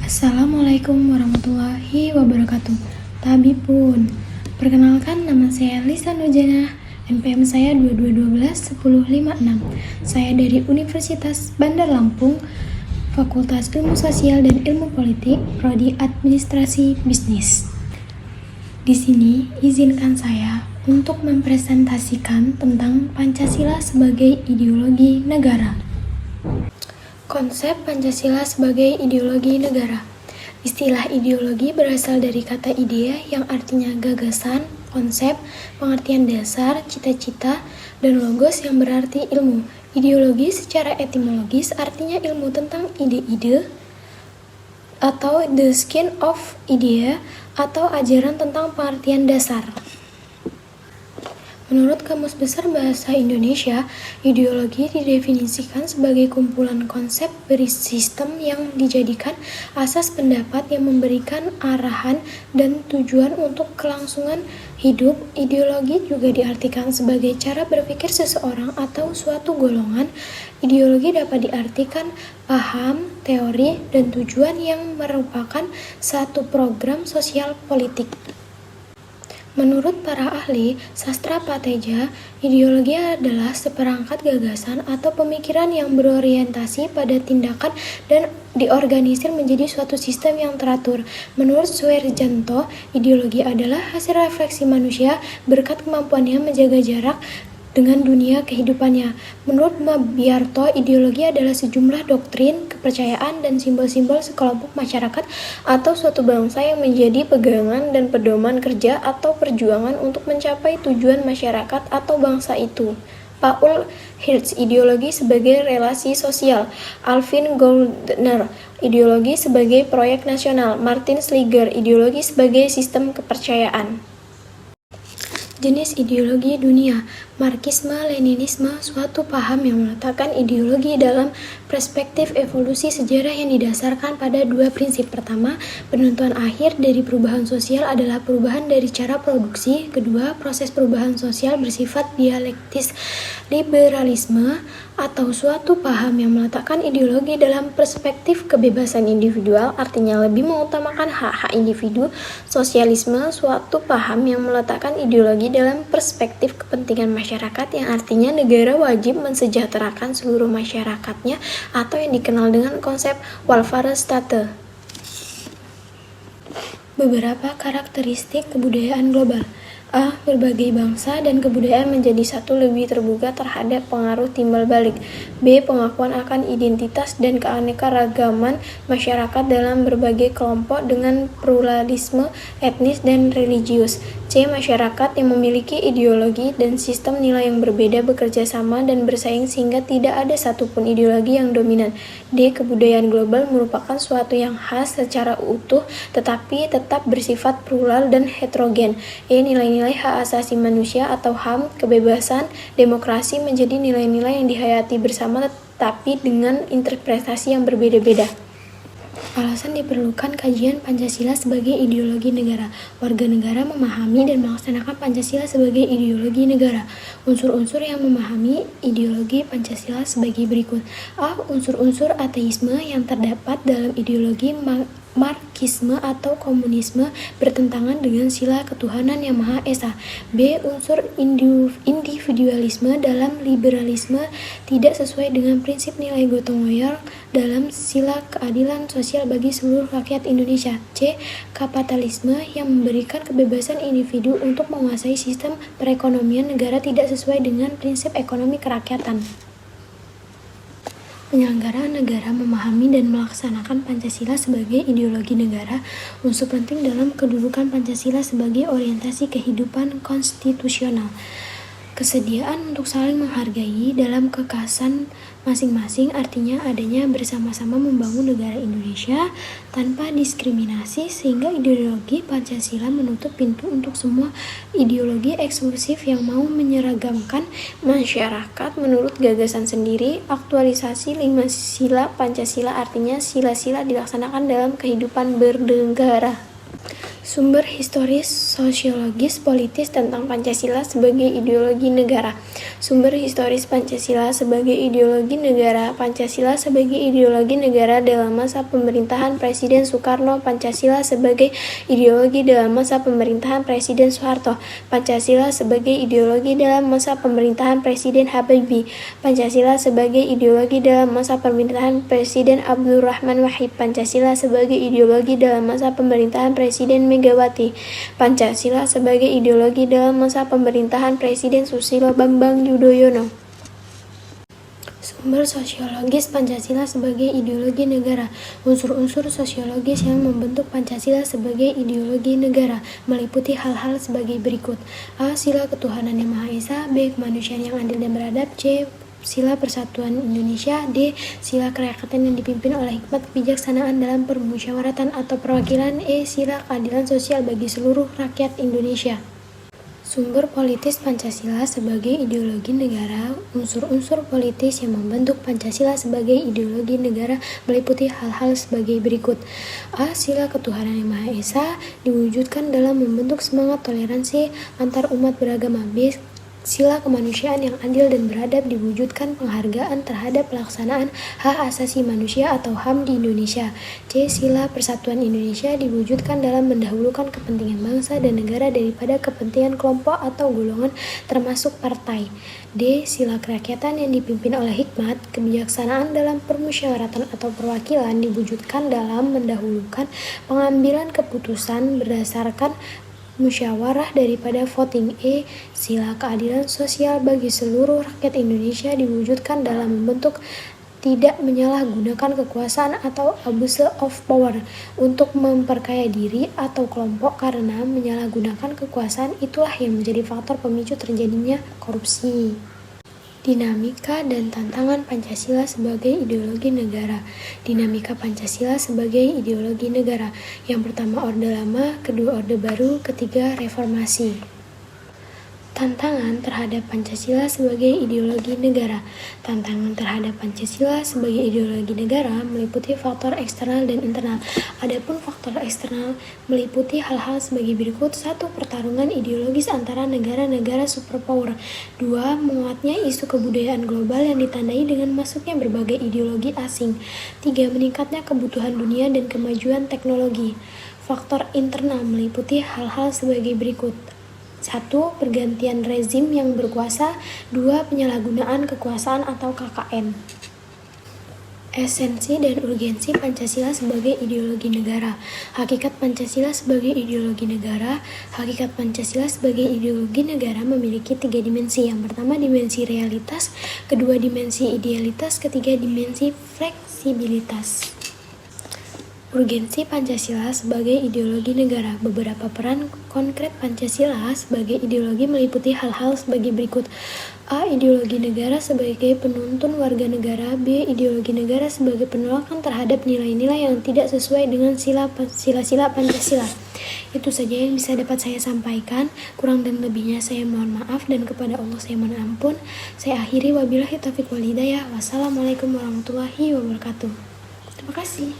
Assalamualaikum warahmatullahi wabarakatuh. Tabipun. Perkenalkan, nama saya Lisa Nurjana. NPM saya 2212-1056. Saya dari Universitas Bandar Lampung, Fakultas Ilmu Sosial dan Ilmu Politik, Prodi Administrasi Bisnis. Di sini, izinkan saya untuk mempresentasikan tentang Pancasila sebagai ideologi negara. Konsep Pancasila sebagai ideologi negara. Istilah ideologi berasal dari kata idea yang artinya gagasan, konsep, pengertian dasar, cita-cita, dan logos yang berarti ilmu. Ideologi secara etimologis artinya ilmu tentang ide-ide atau the skin of idea atau ajaran tentang pengertian dasar. Menurut Kamus Besar Bahasa Indonesia, ideologi didefinisikan sebagai kumpulan konsep bersistem yang dijadikan asas pendapat yang memberikan arahan dan tujuan untuk kelangsungan hidup. Ideologi juga diartikan sebagai cara berpikir seseorang atau suatu golongan. Ideologi dapat diartikan paham, teori, dan tujuan yang merupakan satu program sosial politik. Menurut para ahli sastra Pateja, ideologi adalah seperangkat gagasan atau pemikiran yang berorientasi pada tindakan dan diorganisir menjadi suatu sistem yang teratur. Menurut Suherjanto, ideologi adalah hasil refleksi manusia berkat kemampuannya menjaga jarak dengan dunia kehidupannya. Menurut Mabiarto, ideologi adalah sejumlah doktrin, kepercayaan, dan simbol-simbol sekelompok masyarakat atau suatu bangsa yang menjadi pegangan dan pedoman kerja atau perjuangan untuk mencapai tujuan masyarakat atau bangsa itu. Paul Hirsch, ideologi sebagai relasi sosial. Alvin Goldner, ideologi sebagai proyek nasional. Martin Schleyer, ideologi sebagai sistem kepercayaan. Jenis ideologi dunia. Marxisme-Leninisme, suatu paham yang meletakkan ideologi dalam perspektif evolusi sejarah yang didasarkan pada dua prinsip. Pertama, penentuan akhir dari perubahan sosial adalah perubahan dari cara produksi. Kedua, proses perubahan sosial bersifat dialektis. Liberalisme atau suatu paham yang meletakkan ideologi dalam perspektif kebebasan individual, artinya lebih mengutamakan hak-hak individu. Sosialisme, suatu paham yang meletakkan ideologi dalam perspektif kepentingan masyarakat, yang artinya negara wajib mensejahterakan seluruh masyarakatnya atau yang dikenal dengan konsep welfare state. Beberapa karakteristik kebudayaan global. A. Berbagai bangsa dan kebudayaan menjadi satu lebih terbuka terhadap pengaruh timbal balik. B. Pengakuan akan identitas dan keanekaragaman masyarakat dalam berbagai kelompok dengan pluralisme etnis dan religius. C. Masyarakat yang memiliki ideologi dan sistem nilai yang berbeda bekerja sama dan bersaing sehingga tidak ada satupun ideologi yang dominan. D. Kebudayaan global merupakan suatu yang khas secara utuh tetapi tetap bersifat plural dan heterogen. E. Nilai-nilai hak asasi manusia atau HAM, kebebasan, demokrasi menjadi nilai-nilai yang dihayati bersama tetapi dengan interpretasi yang berbeda-beda. Alasan diperlukan kajian Pancasila sebagai ideologi negara. Warga negara memahami dan melaksanakan Pancasila sebagai ideologi negara. Unsur-unsur yang memahami ideologi Pancasila sebagai berikut. A. Unsur-unsur ateisme yang terdapat dalam ideologi Marxisme atau komunisme bertentangan dengan sila ketuhanan yang Maha Esa. B. Unsur individualisme dalam liberalisme tidak sesuai dengan prinsip nilai gotong royong dalam sila keadilan sosial bagi seluruh rakyat Indonesia. C. Kapitalisme yang memberikan kebebasan individu untuk menguasai sistem perekonomian negara tidak sesuai dengan prinsip ekonomi kerakyatan. Penyelenggaraan negara memahami dan melaksanakan Pancasila sebagai ideologi negara. Unsur penting dalam kedudukan Pancasila sebagai orientasi kehidupan konstitusional. Kesediaan untuk saling menghargai dalam kekhasan masing-masing, artinya adanya bersama-sama membangun negara Indonesia tanpa diskriminasi, sehingga ideologi Pancasila menutup pintu untuk semua ideologi eksklusif yang mau menyeragamkan masyarakat menurut gagasan sendiri. Aktualisasi 5 sila Pancasila, artinya sila-sila dilaksanakan dalam kehidupan bernegara. Sumber historis, sosiologis, politis tentang Pancasila sebagai ideologi negara. Sumber historis Pancasila sebagai ideologi negara. Pancasila sebagai ideologi negara dalam masa pemerintahan Presiden Soekarno. Pancasila sebagai ideologi dalam masa pemerintahan Presiden Soeharto. Pancasila sebagai ideologi dalam masa pemerintahan Presiden Habibie. Pancasila sebagai ideologi dalam masa pemerintahan Presiden Abdurrahman Wahid. Pancasila sebagai ideologi dalam masa pemerintahan Presiden Megawati. Pancasila sebagai ideologi dalam masa pemerintahan Presiden Susilo Bambang Yudhoyono. Sumber sosiologis Pancasila sebagai ideologi negara. Unsur-unsur sosiologis yang membentuk Pancasila sebagai ideologi negara meliputi hal-hal sebagai berikut. A. Sila ketuhanan yang Maha Esa. B. Kemanusiaan yang adil dan beradab. C. Sila Persatuan Indonesia. D. Sila kerakyatan yang dipimpin oleh hikmat kebijaksanaan dalam permusyawaratan atau perwakilan. E. Sila keadilan sosial bagi seluruh rakyat Indonesia. Sumber politis Pancasila sebagai ideologi negara. Unsur-unsur politis yang membentuk Pancasila sebagai ideologi negara meliputi hal-hal sebagai berikut. A. Sila ketuhanan yang Maha Esa diwujudkan dalam membentuk semangat toleransi antar umat beragama. B. Sila kemanusiaan yang adil dan beradab diwujudkan penghargaan terhadap pelaksanaan hak asasi manusia atau HAM di Indonesia. C. Sila persatuan Indonesia diwujudkan dalam mendahulukan kepentingan bangsa dan negara daripada kepentingan kelompok atau golongan termasuk partai. D. Sila kerakyatan yang dipimpin oleh hikmat kebijaksanaan dalam permusyawaratan atau perwakilan diwujudkan dalam mendahulukan pengambilan keputusan berdasarkan musyawarah daripada voting. E. Sila keadilan sosial bagi seluruh rakyat Indonesia diwujudkan dalam membentuk tidak menyalahgunakan kekuasaan atau abuse of power untuk memperkaya diri atau kelompok, karena menyalahgunakan kekuasaan itulah yang menjadi faktor pemicu terjadinya korupsi. Dinamika dan tantangan Pancasila sebagai ideologi negara. Dinamika Pancasila sebagai ideologi negara. Yang pertama Orde Lama, kedua Orde Baru, ketiga Reformasi. Tantangan terhadap Pancasila sebagai ideologi negara. Tantangan terhadap Pancasila sebagai ideologi negara meliputi faktor eksternal dan internal. Adapun faktor eksternal meliputi hal-hal sebagai berikut. 1. Pertarungan ideologis antara negara-negara superpower. 2. Menguatnya isu kebudayaan global yang ditandai dengan masuknya berbagai ideologi asing. 3. Meningkatnya kebutuhan dunia dan kemajuan teknologi. Faktor internal meliputi hal-hal sebagai berikut. 1. Pergantian rezim yang berkuasa. 2. Penyalahgunaan kekuasaan atau KKN. Esensi dan urgensi Pancasila sebagai ideologi negara. Hakikat Pancasila sebagai ideologi negara. Hakikat Pancasila sebagai ideologi negara memiliki 3 dimensi. Yang pertama dimensi realitas, kedua dimensi idealitas, ketiga dimensi fleksibilitas. Urgensi Pancasila sebagai ideologi negara. Beberapa peran konkret Pancasila sebagai ideologi meliputi hal-hal sebagai berikut. A. Ideologi negara sebagai penuntun warga negara. B. Ideologi negara sebagai penolakan terhadap nilai-nilai yang tidak sesuai dengan sila-sila Pancasila. Itu saja yang bisa dapat saya sampaikan. Kurang dan lebihnya saya mohon maaf, dan kepada Allah saya mohon ampun. Saya akhiri, wabillahi taufiq wal hidayah. Wassalamualaikum warahmatullahi wabarakatuh. Terima kasih.